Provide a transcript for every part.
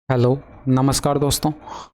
Hello नमस्कार दोस्तों।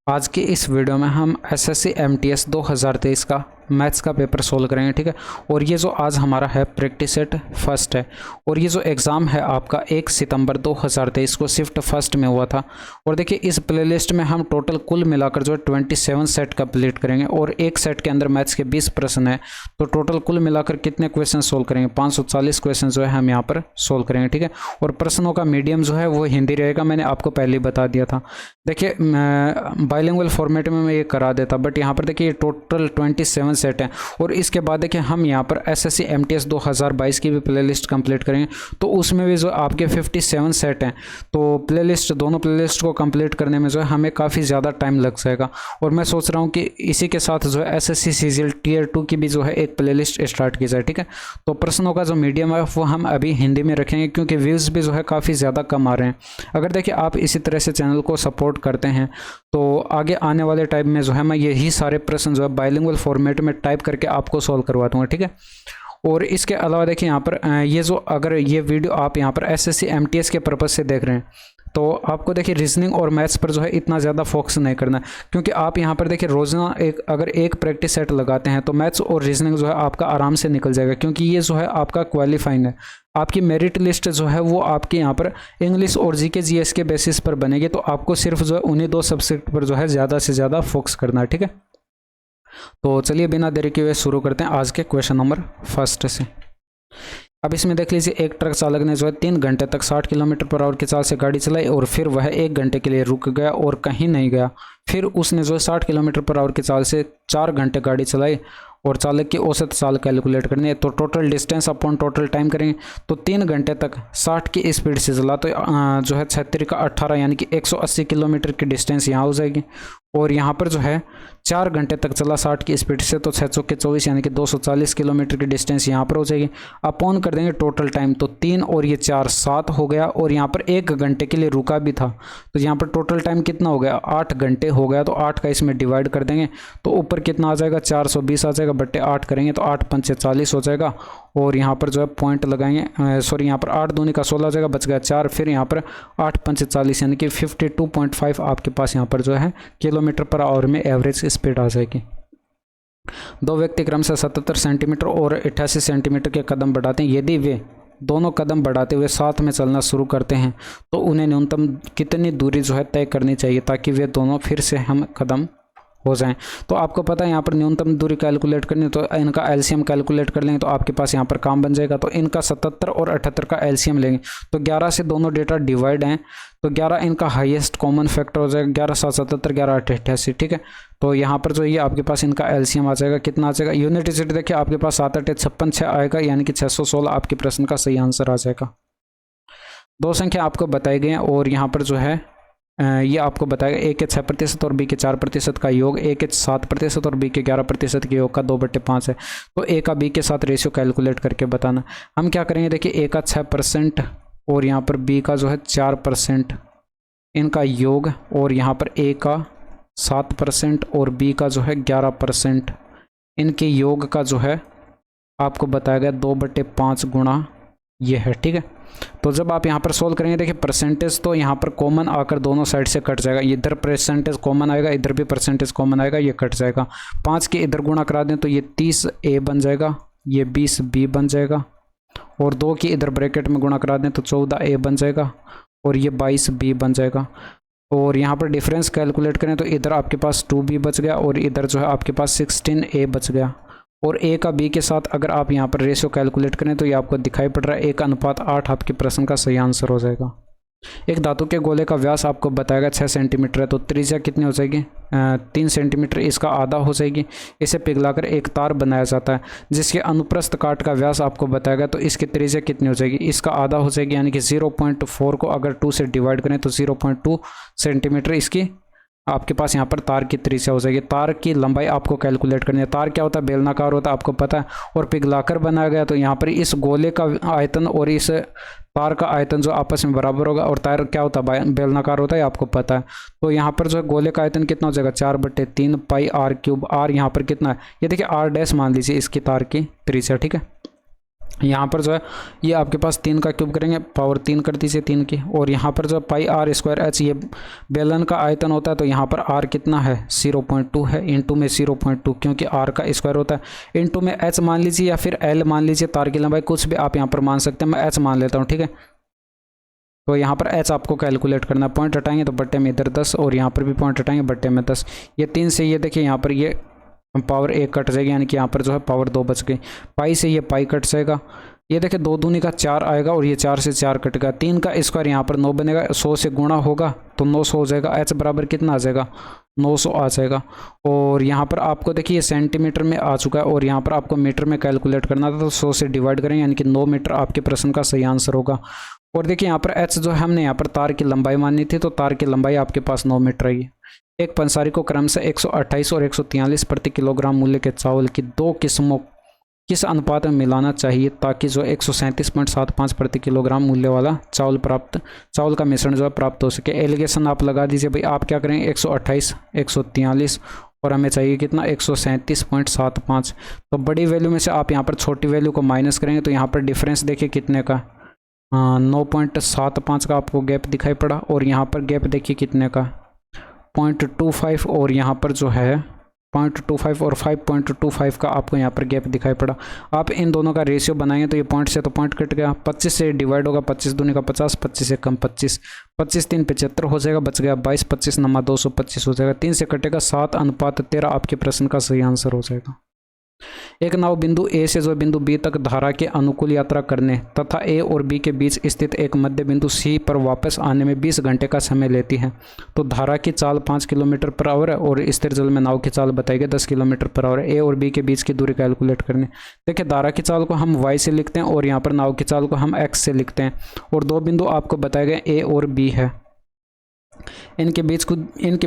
आज की इस वीडियो में हम एसएससी एमटीएस 2023 का मैथ्स का पेपर सोल्व करेंगे, ठीक है। और ये जो आज हमारा है प्रैक्टिस सेट फर्स्ट है, और ये जो एग्ज़ाम है आपका 1 सितंबर 2023 को शिफ्ट फर्स्ट में हुआ था। और देखिए इस प्लेलिस्ट में हम टोटल कुल मिलाकर जो है 27 सेट कंप्लीट करेंगे, और एक सेट के अंदर मैथ्स के 20 प्रश्न है, तो टोटल कुल मिलाकर कितने क्वेश्चन सोल्व करेंगे? 540 क्वेश्चन जो है हम यहाँ पर सोल्व करेंगे, ठीक है। और प्रश्नों का मीडियम जो है वो हिंदी रहेगा, मैंने आपको पहले ही बता दिया था। देखिए बाइलिंगुअल फॉर्मेट में मैं ये करा देता, बट यहाँ पर देखिए टोटल 27 सेट हैं। और इसके बाद देखिए हम यहाँ पर एसएससी एमटीएस 2022 की भी प्लेलिस्ट कंप्लीट करेंगे, तो उसमें भी जो आपके 57 सेट हैं। तो प्लेलिस्ट दोनों प्लेलिस्ट को कंप्लीट करने में जो है हमें काफ़ी ज़्यादा टाइम लग जाएगा। और मैं सोच रहा हूँ कि इसी के साथ जो है एसएससी सीजीएल टियर 2 की भी जो है एक प्लेलिस्ट स्टार्ट की जाए, ठीक है। तो प्रश्नों का जो मीडियम है वो हम अभी हिंदी में रखेंगे, क्योंकि व्यूज़ भी जो है काफ़ी ज़्यादा कम आ रहे हैं। अगर देखिए आप इसी तरह से चैनल को सपोर्ट करते हैं तो आगे आने वाले टाइम में जो है मैं यही सारे प्रश्न जो है बाइलिंगुअल फॉर्मेट में टाइप करके आपको सॉल्व करवा दूंगा, ठीक है। और इसके अलावा देखिए यहाँ पर ये जो अगर ये वीडियो आप यहाँ पर एसएससी एमटीएस के पर्पज़ से देख रहे हैं, तो आपको देखिए रीजनिंग और मैथ्स पर जो है इतना ज़्यादा फोकस नहीं करना है, क्योंकि आप यहाँ पर देखिए रोज़ाना अगर एक प्रैक्टिस सेट लगाते हैं तो मैथ्स और रीजनिंग जो है आपका आराम से निकल जाएगा, क्योंकि ये जो है आपका क्वालिफाइंग है। आपकी मेरिट लिस्ट जो है वो आपके यहाँ पर इंग्लिश और जीके जीएस के बेसिस पर बनेगी, तो आपको सिर्फ जो है उन्हीं दो सब्जेक्ट पर जो है ज़्यादा से ज़्यादा फोकस करना है, ठीक है। तो चलिए बिना देरी के हुए शुरू करते हैं आज के क्वेश्चन नंबर फर्स्ट से। अब इसमें देख लीजिए, एक ट्रक चालक ने जो है 3 घंटे तक 60 किलोमीटर पर आवर की चाल से गाड़ी चलाई, और फिर वह 1 घंटे के लिए रुक गया और कहीं नहीं गया। फिर उसने जो है 60 किलोमीटर पर आवर की चाल से 4 घंटे गाड़ी चलाई, और चालक की औसत चाल कैलकुलेट करनी है। तो total distance upon total time करेंगे, तो 3 घंटे तक 60 की स्पीड से चला तो जो है 36 का 18 यानी कि 180 किलोमीटर की डिस्टेंस यहाँ हो जाएगी। और यहाँ पर जो है 4 घंटे तक चला 60 की स्पीड से, तो 6 चौके 24 यानी कि 240 किलोमीटर की डिस्टेंस यहाँ पर हो जाएगी। अपॉन कर देंगे टोटल टाइम, तो 3 और ये 4 7 हो गया, और यहाँ पर 1 घंटे के लिए रुका भी था, तो यहाँ पर टोटल टाइम कितना हो गया? 8 घंटे हो गया। तो 8 का इसमें डिवाइड कर देंगे, तो ऊपर कितना आ जाएगा? 420 आ जाएगा, बट्टे 8 करेंगे तो 8 पंचे 40 हो जाएगा। और यहाँ पर जो है पॉइंट लगाएंगे, सॉरी यहाँ पर 8 दूनी का 16 हो जाएगा, बच गया 4। फिर यहाँ पर 8 पंचे 40 यानी कि 52.5 आपके पास यहाँ पर जो है किलोमीटर पर आवर में एवरेज स्पीड आ जाएगी। दो व्यक्ति क्रम से 77 सेंटीमीटर और 88 सेंटीमीटर के कदम बढ़ाते हैं। यदि वे दोनों कदम बढ़ाते हुए साथ में चलना शुरू करते हैं, तो उन्हें न्यूनतम कितनी दूरी जो है तय करनी चाहिए ताकि वे दोनों फिर से हम कदम हो जाएं? तो आपको पता है यहाँ पर न्यूनतम दूरी कैलकुलेट करनी, तो इनका एलसीएम कैलकुलेट कर लेंगे तो आपके पास यहाँ पर काम बन जाएगा। तो इनका 77 और 78 का एलसीएम लेंगे, तो 11 से दोनों डेटा डिवाइड हैं, तो 11 इनका हाईएस्ट कॉमन फैक्टर हो जाएगा। 11 7 77, 11 8 88, ठीक है। तो यहाँ पर जो ये आपके पास इनका एलसीएम आ जाएगा, कितना आ जाएगा? यूनिट देखिए आपके पास 7 8 56 6 आएगा, यानी कि 616 आपके प्रश्न का सही आंसर आ जाएगा। दो संख्या आपको बताई गई हैं, और यहाँ पर जो है ये आपको बताएगा ए के 6% और बी के 4% का योग, ए के 7% और बी के 11% के योग का 2/5 है। तो ए का बी के साथ रेशियो कैलकुलेट करके बताना। हम क्या करेंगे, देखिए ए का 6% और यहाँ पर बी का जो है 4% इनका योग, और यहाँ पर ए का 7% और बी का जो है 11% इनके योग का जो है आपको बताया गया 2/5 गुणा ये है, ठीक है। तो जब आप यहाँ पर सोल्व करेंगे, देखिए परसेंटेज तो यहाँ पर कॉमन आकर दोनों साइड से कट जाएगा। इधर परसेंटेज कॉमन आएगा, इधर भी परसेंटेज कॉमन आएगा, ये कट जाएगा। 5 के इधर गुणा करा दें तो ये 30 ए बन जाएगा, ये 20 बी बन जाएगा। और 2 की इधर ब्रैकेट में गुणा करा दें तो 14 ए बन जाएगा, और ये 22 बी बन जाएगा। और यहाँ पर डिफरेंस कैलकुलेट करें तो इधर आपके पास 2 बी बच गया, और इधर जो है आपके पास 16 ए बच गया। और ए का बी के साथ अगर आप यहाँ पर रेशियो कैलकुलेट करें तो ये आपको दिखाई पड़ रहा है 1:8 आपके प्रश्न का सही आंसर हो जाएगा। एक धातु के गोले का व्यास आपको बताएगा 6 सेंटीमीटर है, तो त्रिज्या कितनी हो जाएगी? 3 सेंटीमीटर, इसका आधा हो जाएगी। इसे पिघलाकर एक तार बनाया जाता है जिसके अनुप्रस्थ काट का व्यास आपको बताएगा, तो इसकी त्रिज्या कितनी हो जाएगी? इसका आधा हो जाएगी, यानी कि 0.4 को अगर 2 से डिवाइड करें तो 0.2 सेंटीमीटर इसकी आपके पास यहाँ पर तार की त्रिज्या हो जाएगी। तार की लंबाई आपको कैलकुलेट करनी है। तार क्या होता है? बेलनाकार होता है, आपको पता है, और पिघलाकर बनाया गया, तो यहाँ पर इस गोले का आयतन और इस तार का आयतन जो आपस में बराबर होगा। और तार क्या होता है? बेलनाकार होता है, आपको पता है। तो यहाँ पर जो है गोले का आयतन कितना हो जाएगा? 4/3 पाई r क्यूब। r यहाँ पर कितना है? ये देखिए r डैश मान लीजिए इसकी तार की त्रिज्या, ठीक है। यहाँ पर जो है ये आपके पास 3 का क्यूब करेंगे, पावर 3 कर दीजिए 3 की। और यहाँ पर जो पाई आर स्क्वायर एच ये बेलन का आयतन होता है, तो यहाँ पर आर कितना है 0.2 है, इंटू में 0.2 क्योंकि आर का स्क्वायर होता है, इंटू में एच मान लीजिए या फिर एल मान लीजिए, तार की लंबाई कुछ भी आप यहाँ पर मान सकते हैं, मैं एच मान लेता हूँ, ठीक है। तो यहाँ पर एच आपको कैलकुलेट करना है, पॉइंट हटाएंगे तो बट्टे में इधर 10 और यहाँ पर भी पॉइंट हटाएंगे बट्टे में 10। ये 3 से ये देखिए यहाँ पर ये पावर 1 कट जाएगी, यानी कि यहाँ पर जो है पावर 2 बच गई। पाई से ये पाई कट जाएगा, ये देखिए 2 दूनी का 4 आएगा और ये 4 से 4 कटेगा। 3 का स्क्वायर यहाँ पर 9 बनेगा, 100 से गुणा होगा तो 900 हो जाएगा। एच बराबर कितना आ जाएगा 900 आ जाएगा। और यहाँ पर आपको देखिए सेंटीमीटर में आ चुका है और यहाँ पर आपको मीटर में कैलकुलेट करना था, तो 100 से डिवाइड करेंगे यानी कि 9 मीटर आपके प्रश्न का सही आंसर होगा। और देखिए यहाँ पर एच जो है हमने यहाँ पर तार की लंबाई माननी थी, तो तार की लंबाई आपके पास 9 मीटर है। एक पंसारी को क्रमशः 128 और 143 प्रति किलोग्राम मूल्य के चावल की 2 किस्मों किस अनुपात में मिलाना चाहिए ताकि जो 137.75 प्रति किलोग्राम मूल्य वाला चावल का मिश्रण जो है प्राप्त हो सके। एलिगेशन आप लगा दीजिए भाई, आप क्या करेंगे 128 143 और हमें चाहिए कितना 137.75। तो बड़ी वैल्यू में से आप यहाँ पर छोटी वैल्यू को माइनस करेंगे तो यहाँ पर डिफरेंस देखिए कितने का 9.75 का आपको गैप दिखाई पड़ा। और यहाँ पर गैप देखिए कितने का 0.25 और यहाँ पर जो है 0.25 और 5.25 का आपको यहाँ पर गैप दिखाई पड़ा। आप इन दोनों का रेशियो बनाएंगे तो ये पॉइंट से तो पॉइंट कट गया, 25 से डिवाइड होगा, 25 दूनी का 50, 25 से कम 25, 25 3 75 हो जाएगा, बच गया 22, 25 नमा 225 हो जाएगा, 3 से कटेगा 7:13 आपके प्रश्न का सही आंसर हो जाएगा। एक नाव बिंदु ए से जो बिंदु बी तक धारा के अनुकूल यात्रा करने तथा ए और बी के बीच स्थित एक मध्य बिंदु सी पर वापस आने में 20 घंटे का समय लेती है। तो धारा की चाल 5 किलोमीटर पर आवर है और स्थिर जल में नाव की चाल बताई गई 10 किलोमीटर पर आवर है। ए और बी के बीच की दूरी कैलकुलेट करने। देखिए धारा की चाल को हम y से लिखते हैं और यहाँ पर नाव की चाल को हम x से लिखते हैं। और 2 बिंदु आपको बताए गए ए और बी है, इनके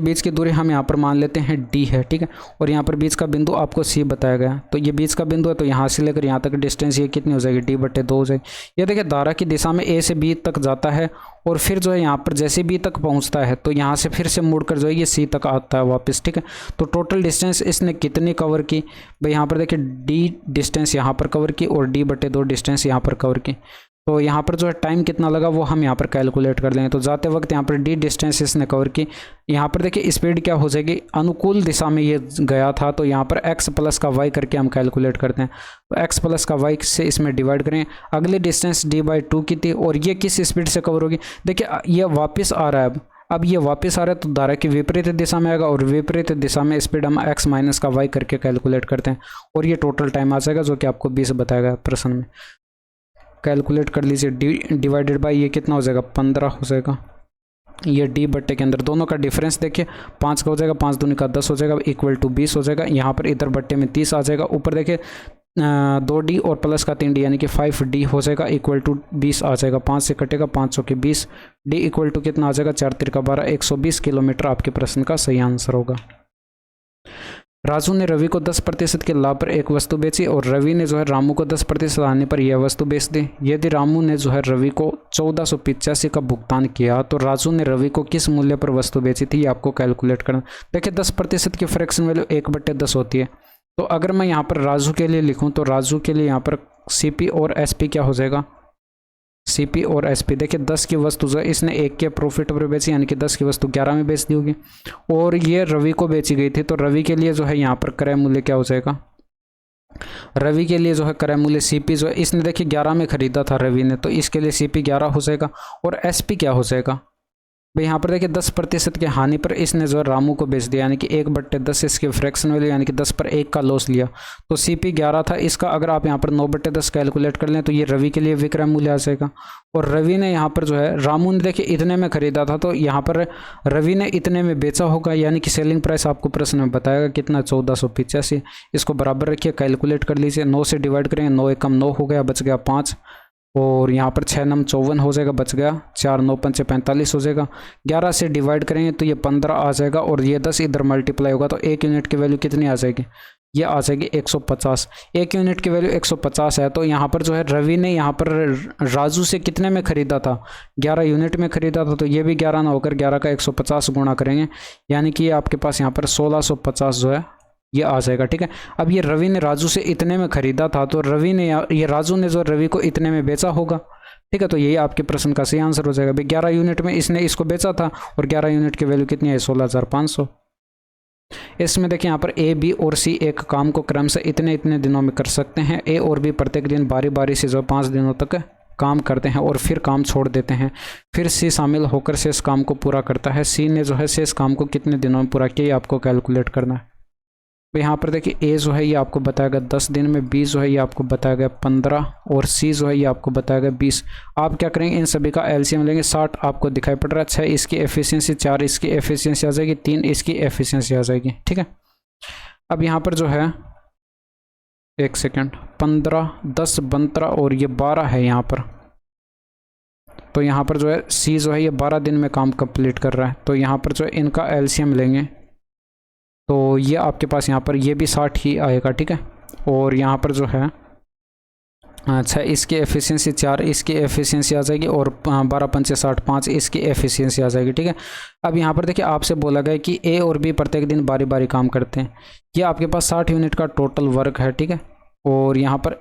बीच की दूरी हम यहाँ पर मान लेते हैं d है, ठीक है। और यहाँ पर बीच का बिंदु आपको c बताया गया, तो ये बीच का बिंदु है, तो यहाँ से लेकर यहाँ तक डिस्टेंस ये कितनी हो जाएगी d/2 हो जाएगी। ये देखिए धारा की दिशा में a से b तक जाता है और फिर जो है यहाँ पर जैसे b तक पहुँचता है तो यहाँ से फिर से मुड़कर जो है ये c तक आता है वापस, ठीक है। तो टोटल डिस्टेंस इसने कितनी कवर की भाई, यहाँ पर देखिए d डिस्टेंस यहाँ पर कवर की और d/2 डिस्टेंस यहाँ पर कवर की। तो यहाँ पर जो है टाइम कितना लगा वो हम यहाँ पर कैलकुलेट कर लेंगे। तो जाते वक्त यहाँ पर डी डिस्टेंस इसने कवर की। यहाँ पर देखिए स्पीड क्या हो जाएगी, अनुकूल दिशा में ये गया था तो यहाँ पर x प्लस का y करके हम कैलकुलेट करते हैं। तो x प्लस का y से इसमें डिवाइड करें। अगली डिस्टेंस d/2 की थी और ये किस स्पीड से कवर होगी, देखिए ये वापस आ रहा है। अब ये वापस आ रहा है तो धारा की विपरीत दिशा में आएगा और विपरीत दिशा में स्पीड हम x माइनस का y करके कैलकुलेट करते हैं और ये टोटल टाइम आ जाएगा जो कि आपको 20 बताएगा प्रश्न में। कैलकुलेट कर लीजिए, d डिवाइडेड बाई ये कितना हो जाएगा 15 हो जाएगा। ये d/2 के अंदर दोनों का डिफरेंस देखिए 5 का हो जाएगा, 5 दूनी का 10 हो जाएगा, इक्वल टू 20 हो जाएगा। यहाँ पर इधर बट्टे में 30 आ जाएगा। ऊपर देखिए 2d और प्लस का 3d यानी कि 5d हो जाएगा, इक्वल टू 20 आ जाएगा। 5 से कटेगा 500 के 20, d इक्वल टू कितना आ जाएगा 4 तिरका 12, 120 किलोमीटर आपके प्रश्न का सही आंसर होगा। राजू ने रवि को 10% के लाभ पर एक वस्तु बेची और रवि ने जो है रामू को 10% हानि पर यह वस्तु बेच दी। यदि रामू ने जो है रवि को 1485 का भुगतान किया तो राजू ने रवि को किस मूल्य पर वस्तु बेची थी, ये आपको कैलकुलेट करना। देखिए 10% की फ्रैक्शन वैल्यू 1/10 होती है। तो अगर मैं यहाँ पर राजू के लिए लिखूँ तो राजू के लिए यहाँ पर CP और SP क्या हो जाएगा, CP और SP। देखिए 10 की वस्तु जो इसने 1 के प्रॉफिट पर बेची यानी कि 10 की वस्तु 11 में बेच दी होगी और ये रवि को बेची गई थी। तो रवि के लिए जो है यहाँ पर क्रय मूल्य क्या हो जाएगा, रवि के लिए जो है क्रय मूल्य CP जो है इसने देखिए 11 में खरीदा था रवि ने, तो इसके लिए CP 11 हो जाएगा। और SP क्या हो जाएगा भाई, यहाँ पर देखिए 10% की हानि पर इसने जो है रामू को बेच दिया यानी कि 1/10 इसकी फ्रैक्शन वैल्यू यानी कि 10 पर 1 का लॉस लिया। तो CP 11 था, इसका अगर आप यहाँ पर 9/10 कैलकुलेट कर लें तो ये रवि के लिए विक्रय मूल्य आ जाएगा। और रवि ने यहाँ पर जो है रामू ने देखिए इतने में खरीदा था तो यहाँ पर रवि ने इतने में बेचा होगा यानी कि सेलिंग प्राइस आपको प्रश्न में बताएगा कितना 1485। इसको बराबर रखिए, कैलकुलेट कर लीजिए। 9 से डिवाइड करेंगे, 9 एकम 9 हो गया, बच गया 5 और यहाँ पर 6 नम 54 हो जाएगा, बच गया 4, 9 पंचे 45 हो जाएगा। 11 से डिवाइड करेंगे तो ये 15 आ जाएगा और ये 10 इधर मल्टीप्लाई होगा तो 1 यूनिट की वैल्यू कितनी आ जाएगी, ये आ जाएगी 150। 1 यूनिट की वैल्यू 150 है। तो यहाँ पर जो है रवि ने यहाँ पर राजू से कितने में खरीदा था, 11 यूनिट में खरीदा था। तो ये भी 11 ना होकर 11 का 150 गुणा करेंगे यानी कि आपके पास यहाँ पर 1650 जो है ये आ जाएगा, ठीक है। अब ये रवि ने राजू से इतने में खरीदा था, तो रवि ने ये राजू ने जो रवि को इतने में बेचा होगा, ठीक है। तो यही आपके प्रश्न का सही आंसर हो जाएगा भाई। 11 यूनिट में इसने इसको बेचा था और 11 यूनिट की वैल्यू कितनी है, 16,500। इसमें देखिए यहाँ पर ए, बी और सी एक काम को क्रम से इतने इतने दिनों में कर सकते हैं। ए और बी प्रत्येक दिन बारी बारी से जो 5 दिनों तक काम करते हैं और फिर काम छोड़ देते हैं। फिर सी शामिल होकर शेष काम को पूरा करता है। सी ने जो है शेष काम को कितने दिनों में पूरा किया, ये आपको कैलकुलेट करना है। तो यहाँ पर देखिए ए जो है ये आपको बताएगा 10 दिन में, बी जो है ये आपको बताएगा 15 और सी जो है ये आपको बताएगा 20। आप क्या करेंगे, इन सभी का एलसीएम लेंगे। 60 आपको दिखाई पड़ रहा है, 6 इसकी एफिशिएंसी, 4 इसकी एफिशिएंसी आ जाएगी, 3 इसकी एफिशिएंसी आ जाएगी, ठीक है। अब यहाँ पर जो है 1 सेकेंड, 15, 10, 15 और ये 12 है यहाँ पर। तो यहाँ पर जो है सी जो है ये 12 दिन में काम कंप्लीट कर रहा है। तो यहाँ पर जो है इनका एलसीएम लेंगे तो ये आपके पास यहाँ पर ये भी 60 ही आएगा, ठीक है। और यहाँ पर जो है अच्छा इसकी एफिशिएंसी 4 इसकी एफिशिएंसी आ जाएगी और 12 पंचे 60, 5 इसकी एफिशिएंसी आ जाएगी, ठीक है। अब यहाँ पर देखिए आपसे बोला गया कि ए और बी प्रत्येक दिन बारी बारी काम करते हैं। ये आपके पास 60 यूनिट का टोटल वर्क है, ठीक है। और यहाँ पर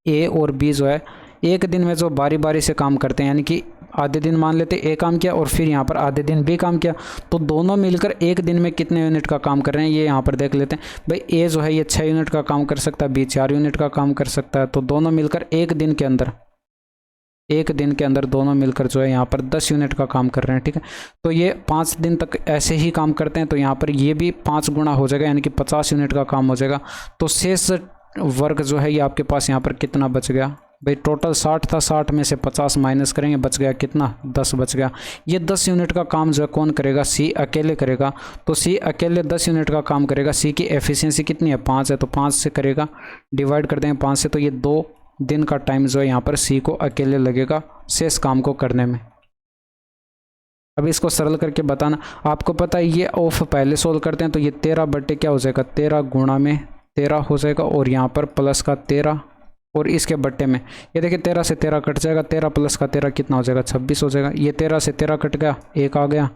ए और बी जो है एक दिन में जो बारी बारी से काम करते हैं, यानी कि आधे दिन मान लेते ए काम किया और फिर यहाँ पर आधे दिन बी काम किया, तो दोनों मिलकर एक दिन में कितने यूनिट का काम कर रहे हैं ये यहाँ पर देख लेते हैं। भाई ए जो है ये 6 यूनिट का काम कर सकता है, बी 4 यूनिट का काम कर सकता है। तो दोनों मिलकर एक दिन के अंदर दोनों मिलकर जो है यहाँ पर 10 यूनिट का काम कर रहे हैं, ठीक है। तो ये 5 दिन तक ऐसे ही काम करते हैं, तो यहाँ पर ये भी 5 गुना हो जाएगा, यानी कि 50 यूनिट का काम हो जाएगा। तो शेष वर्क जो है ये आपके पास यहाँ पर कितना बच गया भाई, टोटल 60 था, 60 में से 50 माइनस करेंगे, बच गया कितना, 10 बच गया। ये 10 यूनिट का काम जो है कौन करेगा, सी अकेले करेगा। तो सी अकेले 10 यूनिट का काम करेगा। सी की एफिशिएंसी कितनी है, 5 है, तो 5 से करेगा, डिवाइड कर देंगे 5 से, तो ये 2 दिन का टाइम जो है यहाँ पर सी को अकेले लगेगा शेष काम को करने में। अब इसको सरल करके बताना, आपको पता है ये ऑफ पहले सोल्व करते हैं, तो ये 13 बटे क्या हो जाएगा, 13 गुणा में 13 हो जाएगा और यहाँ पर प्लस का 13 और इसके बट्टे में ये देखिए 13 से 13 कट जाएगा, 13 प्लस का 13 कितना हो जाएगा, 26 हो जाएगा। ये 13 से 13 कट गया, 1 आ गया।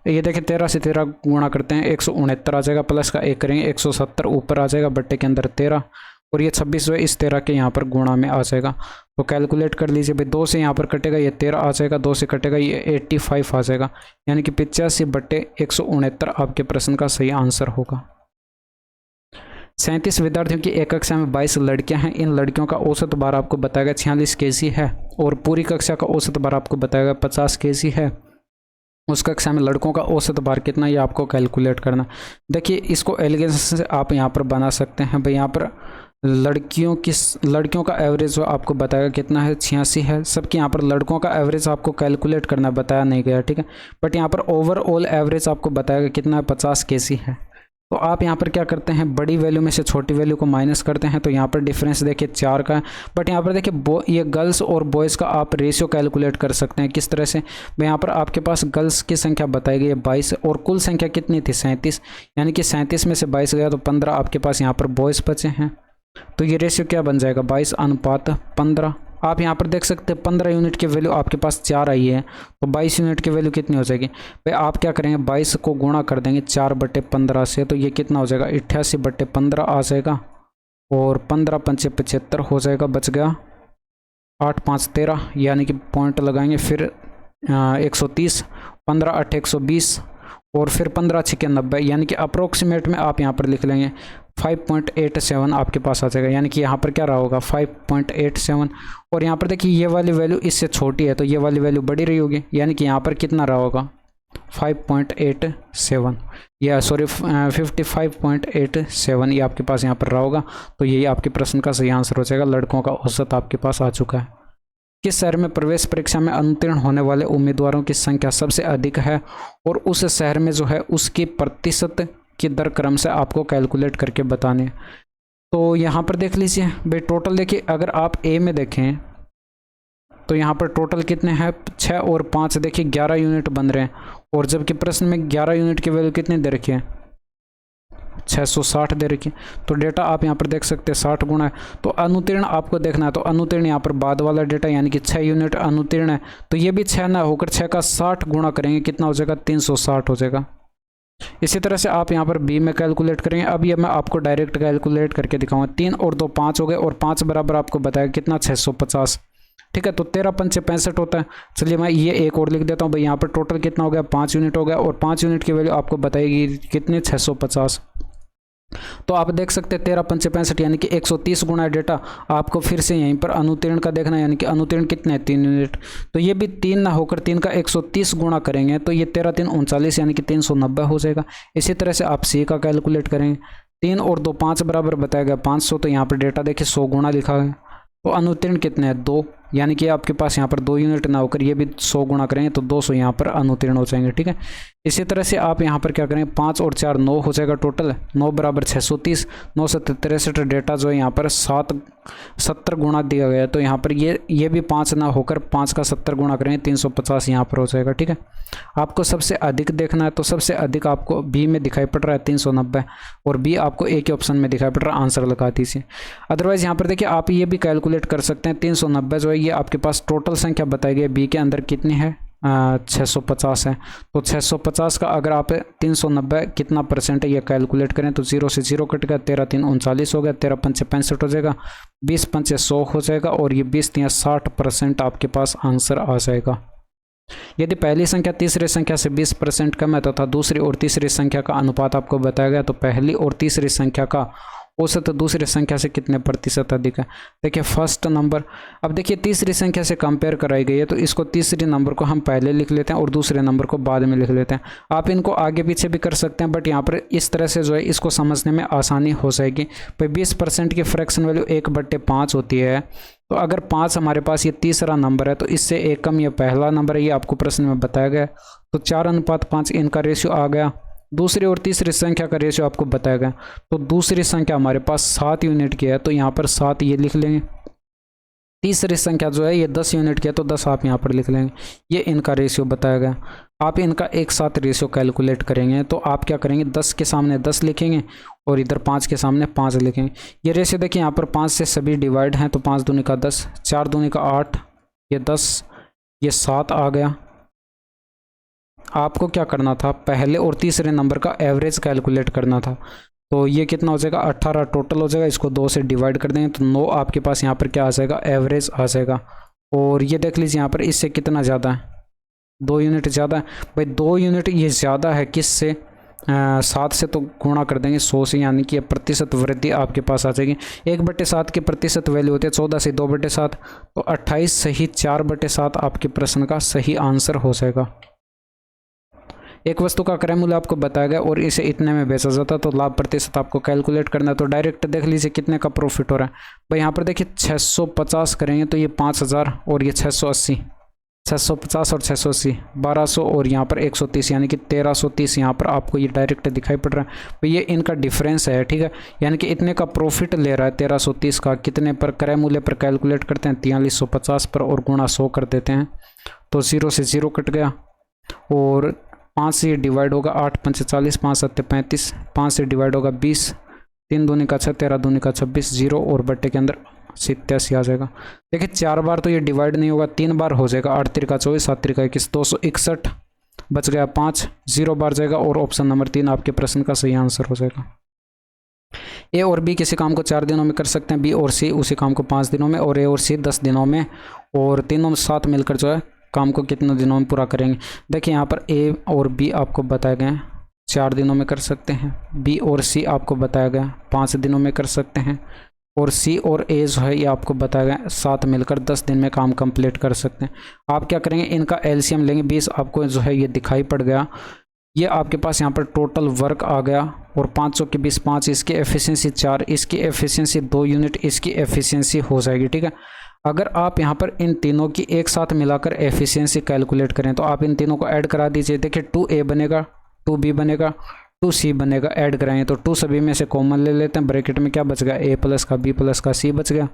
ये देखिए 13 से 13 गुणा करते हैं, 169 आ जाएगा, प्लस का 1 करेंगे, 170 ऊपर आ जाएगा, बट्टे के अंदर 13 और ये 26 जो है इस 13 के यहाँ पर गुणा में आ जाएगा। तो कैलकुलेट कर लीजिए भाई, 2 से यहाँ पर कटेगा, ये 13 आ जाएगा, 2 से कटेगा, ये 85 आ जाएगा, यानी कि 85 बट्टे 169 आपके प्रश्न का सही आंसर होगा। 37 विद्यार्थियों की एक कक्षा में 22 लड़कियां हैं। इन लड़कियों का औसत भार आपको बताएगा 46 kg है और पूरी कक्षा का औसत भार आपको बताएगा 50 kg है। उस कक्षा में लड़कों का औसत भार कितना, ये आपको कैलकुलेट करना। देखिए इसको एलिगेंस से आप यहाँ पर बना सकते हैं भाई। यहाँ पर लड़कियों का एवरेज आपको बताएगा कितना है, 86 है। सबके यहाँ पर लड़कों का एवरेज आपको कैलकुलेट करना बताया नहीं गया, ठीक है। बट यहाँ पर ओवरऑल एवरेज आपको बताएगा कितना है, 50 kg है। तो आप यहाँ पर क्या करते हैं, बड़ी वैल्यू में से छोटी वैल्यू को माइनस करते हैं, तो यहाँ पर डिफरेंस देखिए 4 का है। बट यहाँ पर देखिए ये गर्ल्स और बॉयज़ का आप रेशियो कैलकुलेट कर सकते हैं। किस तरह से, यहाँ पर आपके पास गर्ल्स की संख्या बताई गई है 22 और कुल संख्या कितनी थी, 37, यानी कि 37 में से 22 गया तो 15 आपके पास यहाँ पर बॉयज़ बचे हैं। तो ये रेशियो क्या बन जाएगा, 22:15। आप यहाँ पर देख सकते हैं 15 यूनिट की वैल्यू आपके पास 4 आई है, तो 22 यूनिट की वैल्यू कितनी हो जाएगी भाई। आप क्या करेंगे, 22 को गुणा कर देंगे 4/15 से, तो ये कितना हो जाएगा, 88/15 आ जाएगा और 15 पंचे 75 हो जाएगा, बच गया 8 5 13, यानी कि पॉइंट लगाएंगे, फिर 130, 15 8 120 और फिर 15 6 90, यानी कि अप्रोक्सीमेट में आप यहाँ पर लिख लेंगे 5.87 आपके पास आ जाएगा। यानी कि यहाँ पर क्या रहा होगा, 5.87। और यहाँ पर देखिए ये वाली वैल्यू इससे छोटी है, तो ये वाली वैल्यू बड़ी रही होगी, यानी कि यहाँ पर कितना रहा होगा, 5.87 या सॉरी 55.87 ये आपके पास यहाँ पर रहा होगा। तो यही आपके प्रश्न का सही आंसर हो जाएगा। लड़कों का औसत आपके पास आ चुका है। किस शहर में प्रवेश परीक्षा में अनुत्तीर्ण होने वाले उम्मीदवारों की संख्या सबसे अधिक है और उस शहर में जो है उसकी प्रतिशत की दर क्रम से आपको कैलकुलेट करके बताने। तो यहाँ पर देख लीजिए भाई, टोटल देखिए, अगर आप ए में देखें तो यहाँ पर टोटल कितने हैं, 6 और 5 देखिए 11 यूनिट बन रहे हैं, और जबकि प्रश्न में 11 यूनिट की वैल्यू कितनी दे रखी है, 660 दे रखी है। तो डेटा आप यहाँ पर देख सकते हैं 60 गुणा है। तो अनुत्तीर्ण आपको देखना है, तो अनुत्तीर्ण यहाँ पर बाद वाला डेटा, यानी कि 6 यूनिट अनुत्तीर्ण है, तो ये भी 6 ना होकर 6 का 60 गुणा करेंगे, कितना हो जाएगा, 360 हो जाएगा। इसी तरह से आप यहाँ पर बी में कैलकुलेट करेंगे। अब ये मैं आपको डायरेक्ट कैलकुलेट करके दिखाऊंगा। 3 और 2 5 हो गए और 5 बराबर आपको बताया कितना 650। ठीक है, तो 13 पंचे 65 होता है। चलिए मैं ये एक और लिख देता हूँ भाई। यहाँ पर टोटल कितना हो गया 5 यूनिट हो गया और 5 यूनिट की वैल्यू आपको बताएगी कितने 650। तो आप देख सकते हैं 13 पंचे 65 यानी कि 130 गुना डेटा। आपको फिर से यहीं पर अनुतीर्ण का देखना है, यानी कि अनुतीर्ण कितने हैं 3 यूनिट। तो ये भी 3 ना होकर 3 का 130 गुणा करेंगे तो ये 13 3 39 यानी कि 390 हो जाएगा। इसी तरह से आप सी का कैलकुलेट करेंगे। 3 और 2 5 बराबर बताया गया 500। तो यहाँ पर डेटा देखिए 100 गुणा लिखा है। तो अनुतीर्ण कितने हैं 2, यानी कि आपके पास यहाँ पर 2 यूनिट ना होकर ये भी 100 गुणा करेंगे तो 200 यहाँ पर अनुतीर्ण हो जाएंगे। ठीक है, इसी तरह से आप यहाँ पर क्या करेंगे 5 और 4 9 हो जाएगा टोटल। 9 बराबर 630। 9 से 63 डेटा जो है यहाँ पर 70 गुणा दिया गया है। तो यहाँ पर ये भी 5 ना होकर 5 का 70 गुणा करेंगे 350 यहाँ पर हो जाएगा। ठीक है, आपको सबसे अधिक देखना है तो सबसे अधिक आपको बी में दिखाई पड़ रहा है 390 और बी आपको एक ही ऑप्शन में दिखाई पड़ रहा है। आंसर लगा दीजिए। अदरवाइज यहाँ पर देखिए आप ये भी कैलकुलेट कर सकते हैं। 390 जो है ये आपके पास टोटल संख्या बताई गई बी के अंदर कितनी है 650 है। तो 650 का अगर आप 390 कितना परसेंट है ये कैलकुलेट करें तो 0 से 0 कट गया। 13 3 39 हो गया। 13 पंचे 65 हो जाएगा। 20 पंचे 100 हो जाएगा और ये 20 3 60% आपके पास आंसर आ जाएगा। यदि पहली संख्या तीसरी संख्या से 20% कम है तथा दूसरी और तीसरी संख्या का अनुपात आपको बताया गया तो पहली और तीसरी संख्या का औसत दूसरी संख्या से कितने प्रतिशत अधिक है। देखिए फर्स्ट नंबर, अब देखिए तीसरी संख्या से कंपेयर कराई गई है तो इसको तीसरे नंबर को हम पहले लिख लेते हैं और दूसरे नंबर को बाद में लिख लेते हैं। आप इनको आगे पीछे भी कर सकते हैं बट यहाँ पर इस तरह से जो है इसको समझने में आसानी हो जाएगी। भाई 20% की फ्रैक्शन वैल्यू 1/5 होती है। तो अगर 5 हमारे पास ये तीसरा नंबर है तो इससे एक कम ये पहला नंबर है, ये आपको प्रश्न में बताया गया। तो 4:5 इनका रेशियो आ गया। दूसरी और तीसरी संख्या का रेशियो आपको बताया गया। तो दूसरी संख्या हमारे पास 7 यूनिट की है तो यहाँ पर 7 ये लिख लेंगे। तीसरी संख्या जो है ये 10 यूनिट की है तो 10 आप यहाँ पर लिख लेंगे। ये इनका रेशियो बताया गया। आप इनका एक साथ रेशियो कैलकुलेट करेंगे तो आप क्या करेंगे 10 के सामने 10 लिखेंगे और इधर 5 के सामने 5 लिखेंगे। ये रेशियो देखिए यहाँ पर 5 से सभी डिवाइड हैं तो 5 दूनी का 10, 4 दूनी का 8, ये 10, ये 7 आ गया। आपको क्या करना था पहले और तीसरे नंबर का एवरेज कैलकुलेट करना था। तो ये कितना हो जाएगा 18 टोटल हो जाएगा। इसको 2 से डिवाइड कर देंगे तो 9 आपके पास यहाँ पर क्या आ जाएगा एवरेज आ जाएगा। और ये देख लीजिए यहाँ पर इससे कितना ज़्यादा है 2 यूनिट ज़्यादा है। भाई 2 यूनिट ये ज़्यादा है किससे 7 से तो गुणा कर देंगे 100 से, यानी कि प्रतिशत वृद्धि आपके पास आ जाएगी। 1/7 की प्रतिशत वैल्यू होती है 14 से 2/7 तो 28 सही 4/7 आपके प्रश्न का सही आंसर हो जाएगा। एक वस्तु का क्रय मूल्य आपको बताया गया और इसे इतने में बेचा जाता तो लाभ प्रतिशत आपको कैलकुलेट करना है। तो डायरेक्ट देख लीजिए कितने का प्रॉफिट हो रहा है। भाई यहाँ पर देखिए 650 करेंगे तो ये 5000 और ये 680, 650 और 680 1200 और यहाँ पर 130 यानी कि 1330 यहाँ पर आपको ये डायरेक्ट दिखाई पड़ रहा है। तो ये इनका डिफरेंस है। ठीक है, यानी कि इतने का प्रॉफिट ले रहा है 1330 का। कितने पर क्रय मूल्य पर कैलकुलेट करते हैं 4350 पर और गुणा 100 कर देते हैं तो 0 से 0 कट गया और 5 से डिवाइड होगा 8 पंचे 40, 5 7 35, 5 से डिवाइड होगा 20, 3 दूनी का 6, 13 दूनी का 26, 0 और बट्टे के अंदर 87 आ जाएगा। देखिए 4 बार तो ये डिवाइड नहीं होगा, 3 बार हो जाएगा। 8 3 24, 7 3 21, 261 बच गया 5, 0 बार जाएगा और ऑप्शन नंबर 3 आपके प्रश्न का सही आंसर हो जाएगा। ए और बी किसी काम को 4 दिनों में कर सकते हैं, बी और सी उसी काम को 5 दिनों में और ए और सी 10 दिनों में और तीनों साथ मिलकर जो है काम को कितने दिनों में पूरा करेंगे। देखिए यहाँ पर ए और बी आपको बताया गया 4 दिनों में कर सकते हैं, बी और सी आपको बताया गया 5 दिनों में कर सकते हैं और सी और ए जो है ये आपको बताया गया साथ मिलकर 10 दिन में काम कंप्लीट कर सकते हैं। आप क्या करेंगे इनका एलसीएम लेंगे। 20 आपको जो है ये दिखाई पड़ गया। ये आपके पास यहाँ पर टोटल वर्क आ गया और 500 के 20 5, इसकी एफिशिएंसी 4, इसकी एफिशिएंसी 2 यूनिट, इसकी एफिशिएंसी हो जाएगी। ठीक है, अगर आप यहाँ पर इन तीनों की एक साथ मिलाकर एफिशिएंसी कैलकुलेट करें तो आप इन तीनों को ऐड करा दीजिए। देखिए 2A बनेगा, 2B बनेगा, 2C बनेगा। ऐड कराएं तो 2 सभी में से कॉमन ले लेते हैं। ब्रैकेट में क्या बच गया A प्लस का B प्लस का C बच गया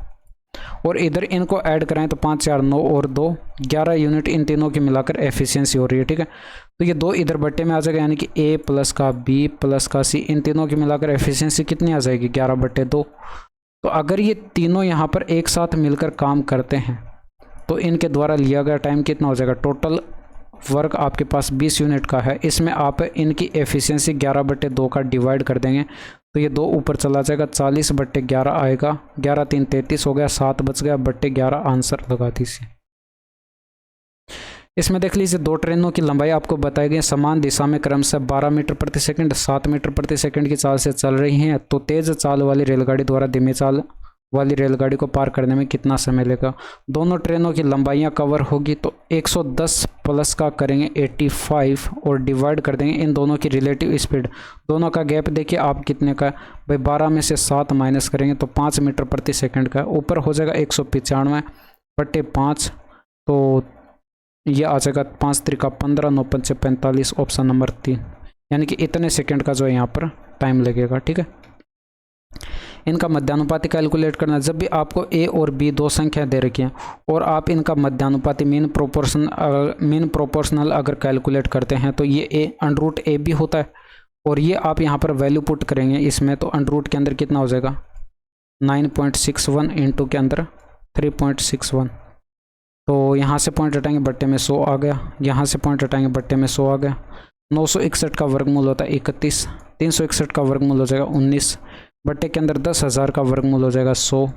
और इधर इनको ऐड कराएं तो 5 4 9 और 2 11 यूनिट इन तीनों की मिलाकर एफिशिएंसी हो रही है। ठीक है, तो ये 2 इधर बट्टे में आ जाएगा यानी कि A प्लस का B प्लस का C इन तीनों की मिलाकर एफिशिएंसी कितनी आ जाएगी 11/2। तो अगर ये तीनों यहाँ पर एक साथ मिलकर काम करते हैं तो इनके द्वारा लिया गया टाइम कितना हो जाएगा टोटल वर्क आपके पास 20 यूनिट का है, इसमें आप इनकी एफिशिएंसी 11/2 का डिवाइड कर देंगे तो ये 2 ऊपर चला जाएगा, 40/11 आएगा, 11 3 33 हो गया, 7 बच गया, बट्टे 11 आंसर लगा दीजिए। इसमें देख लीजिए 2 ट्रेनों की लंबाई आपको बताई गई, समान दिशा में क्रमशः 12 मीटर प्रति सेकंड 7 मीटर प्रति सेकंड की चाल से चल रही हैं। तो तेज चाल वाली रेलगाड़ी द्वारा धीमी चाल वाली रेलगाड़ी को पार करने में कितना समय लेगा। दोनों ट्रेनों की लंबाइयां कवर होगी तो 110 प्लस का करेंगे 85 और डिवाइड कर देंगे इन दोनों की रिलेटिव स्पीड। दोनों का गैप देखिए आप कितने का, भाई 12 में से 7 माइनस करेंगे तो 5 मीटर प्रति सेकंड का, ऊपर हो जाएगा 195/5, तो ये आ जाएगा 5 त्रिका 15 9 पंचे 45, ऑप्शन नंबर 3, यानी कि इतने सेकंड का जो है यहाँ पर टाइम लगेगा। ठीक है, इनका मध्यानुपाती कैलकुलेट करना। जब भी आपको ए और बी 2 संख्या दे रखी हैं और आप इनका मध्यानुपाती मीन प्रोपोर्शनल अगर कैलकुलेट करते हैं तो ये ए √AB होता है, और ये आप यहाँ पर वैल्यू पुट करेंगे इसमें तो √ के अंदर कितना हो जाएगा 9.61 इंटू के अंदर 3.61, तो यहाँ से पॉइंट हटाएंगे बट्टे में 100 आ गया, यहाँ से पॉइंट हटाएंगे बट्टे में 100 आ गया। 961 का वर्गमूल होता है 31, 361 का वर्गमूल हो जाएगा 19, बट्टे के अंदर 10,000 का वर्गमूल हो जाएगा 100,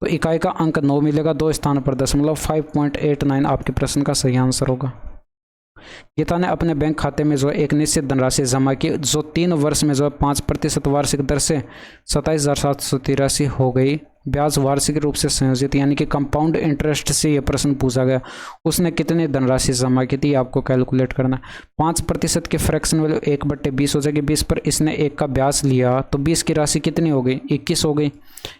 तो इकाई का अंक 9 मिलेगा, 2 स्थान पर दशमलव, 5.89 आपके प्रश्न का सही आंसर होगा। गीता ने अपने बैंक खाते में जो है एक निश्चित धनराशि जमा की जो 3 वर्ष में जो है 5% वार्षिक दर से 27,783 हो गई। ब्याज वार्षिक रूप से संयोजित यानी कि कंपाउंड इंटरेस्ट से ये प्रश्न पूछा गया, उसने कितनी धनराशि जमा की थी आपको कैलकुलेट करना है। 5% की फ्रैक्शन वैल्यू 1/20 हो जाएगी, 20 पर इसने 1 का ब्याज लिया तो 20 की राशि कितनी हो गई 21 हो गई।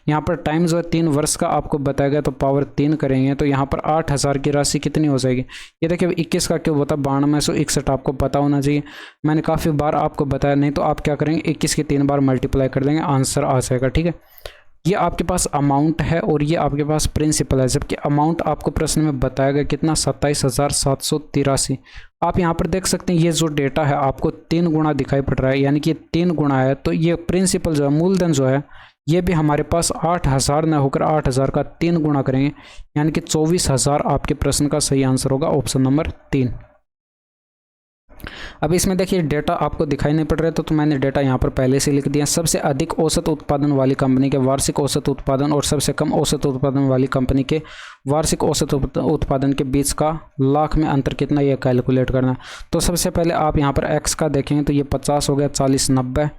यहाँ पर टाइम जो है 3 वर्ष का आपको बताया गया तो पावर 3 करेंगे तो यहाँ पर 8,000 की राशि कितनी हो जाएगी। ये देखिए 21 का क्यों बता 9261 आपको पता होना चाहिए, मैंने काफ़ी बार आपको बताया, नहीं तो आप क्या करेंगे 21 की 3 बार मल्टीप्लाई कर देंगे आंसर आ जाएगा। ठीक है, ये आपके पास अमाउंट है और ये आपके पास प्रिंसिपल है, जबकि अमाउंट आपको प्रश्न में बताया गया कितना 27,783। आप यहाँ पर देख सकते हैं ये जो डेटा है आपको 3 गुना दिखाई पड़ रहा है, यानी कि 3 गुना है, तो ये प्रिंसिपल जो है मूलधन जो है ये भी हमारे पास 8,000 न होकर 8,000 का 3 गुना करेंगे, यानी कि 24,000 आपके प्रश्न का सही आंसर होगा, ऑप्शन नंबर 3। अब इसमें देखिए डेटा आपको दिखाई नहीं पड़ रहा है तो मैंने डेटा यहाँ पर पहले से लिख दिया। सबसे अधिक औसत उत्पादन वाली कंपनी के वार्षिक औसत उत्पादन और सबसे कम औसत उत्पादन वाली कंपनी के वार्षिक औसत उत्पादन के बीच का लाख में अंतर कितना ये कैलकुलेट करना है। तो सबसे पहले आप यहाँ पर एक्स का देखेंगे तो ये 50 हो गया, 40 90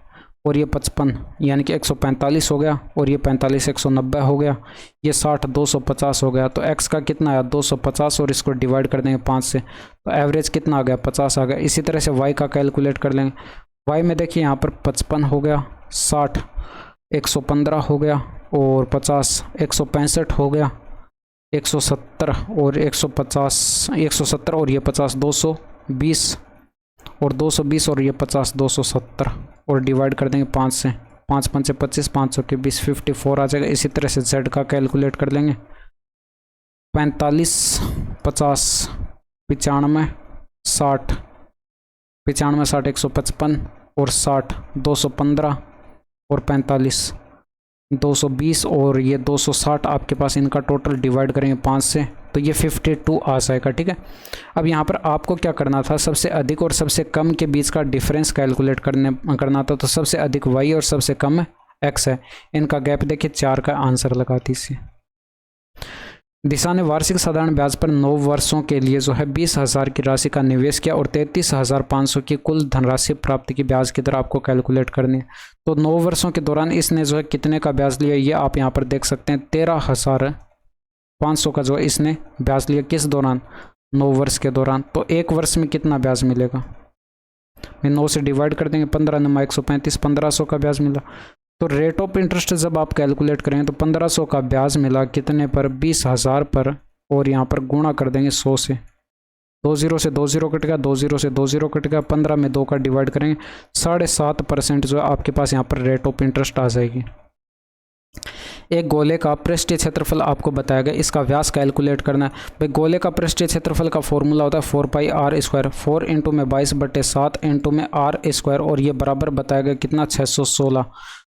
और ये 55 यानी कि 145 हो गया, और ये 45 190 हो गया, ये 60 250 हो गया। तो x का कितना आया 250 और इसको डिवाइड कर देंगे 5 से तो एवरेज कितना आ गया 50 आ गया। इसी तरह से y का कैलकुलेट कर लेंगे, y में देखिए यहाँ पर 55 हो गया, 60 115 हो गया और 50 165 हो गया, 170 और 150 170 और ये 50 220 और 220 और ये 50 270 और डिवाइड कर देंगे 5 से, 5 5 25 500 के 20 54 आ जाएगा। इसी तरह से z का कैलकुलेट कर लेंगे 45 50 95 60 95 60 155 और 60 215 और 45 220 और ये 260 आपके पास इनका टोटल डिवाइड करेंगे 5 से तो ये 52 आ जाएगा। ठीक है, अब यहाँ पर आपको क्या करना था, सबसे अधिक और सबसे कम के बीच का डिफरेंस कैलकुलेट करना था। तो सबसे अधिक y और सबसे कम x है, इनका गैप देखिए 4 का आंसर लगा दीजिए। दिशा ने वार्षिक साधारण ब्याज पर 9 वर्षों के लिए जो है 20,000 की राशि का निवेश किया और 33,500 की कुल धनराशि प्राप्ति की ब्याज की दर आपको कैलकुलेट करनी है। तो 9 वर्षों के दौरान इसने जो है कितने का ब्याज लिया ये आप यहाँ पर देख सकते हैं 13,500 का जो है इसने ब्याज लिया, किस दौरान 9 वर्ष के दौरान। तो 1 वर्ष में कितना ब्याज मिलेगा, 9 से डिवाइड कर देंगे 15 9 135 1500 का ब्याज मिला। तो रेट ऑफ इंटरेस्ट जब आप कैलकुलेट करेंगे तो 1500 का ब्याज मिला कितने पर 20,000 पर, और यहाँ पर गुणा कर देंगे 100 से, 2 0 से 2 0 कटेगा, 2 0 से 2 0 कटेगा, 15 में 2 का डिवाइड करेंगे 7.5% जो है आपके पास यहाँ पर रेट ऑफ इंटरेस्ट आ जाएगी। एक गोले का पृष्ठीय क्षेत्रफल आपको बताया गया, इसका व्यास कैलकुलेट करना है। भाई गोले का पृष्ठीय क्षेत्रफल का फॉर्मूला होता है 4πr², 4 इंटू में 22/7 इंटू में r² और ये बराबर बताया गया कितना 616।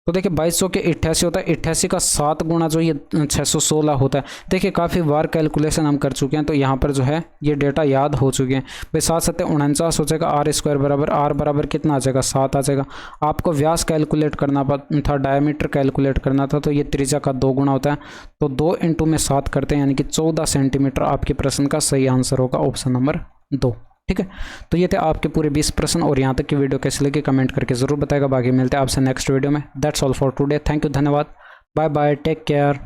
तो देखिए 2200 के 88 होता है, 88 का 7 गुना जो ये 616 होता है। देखिए काफ़ी बार कैलकुलेशन हम कर चुके हैं, तो यहाँ पर जो है ये डेटा याद हो चुके हैं भाई। 7 7 49 हो जाएगा, आर स्क्वायर बराबर आर बराबर कितना आ जाएगा 7 आ जाएगा। आपको व्यास कैलकुलेट करना था, डायमीटर कैलकुलेट करना था, तो ये त्रिज्या का 2 गुना होता है, तो 2 इंटू में 7 करते हैं, यानी कि 14 सेंटीमीटर आपके प्रश्न का सही आंसर होगा ऑप्शन नंबर 2। ठीक है, तो ये थे आपके पूरे 20 प्रश्न, और यहाँ तक की वीडियो कैसी लगी कमेंट करके ज़रूर बताएगा। बाकी मिलते हैं आपसे नेक्स्ट वीडियो में। That's all for today. Thank you, धन्यवाद, बाय बाय, टेक केयर।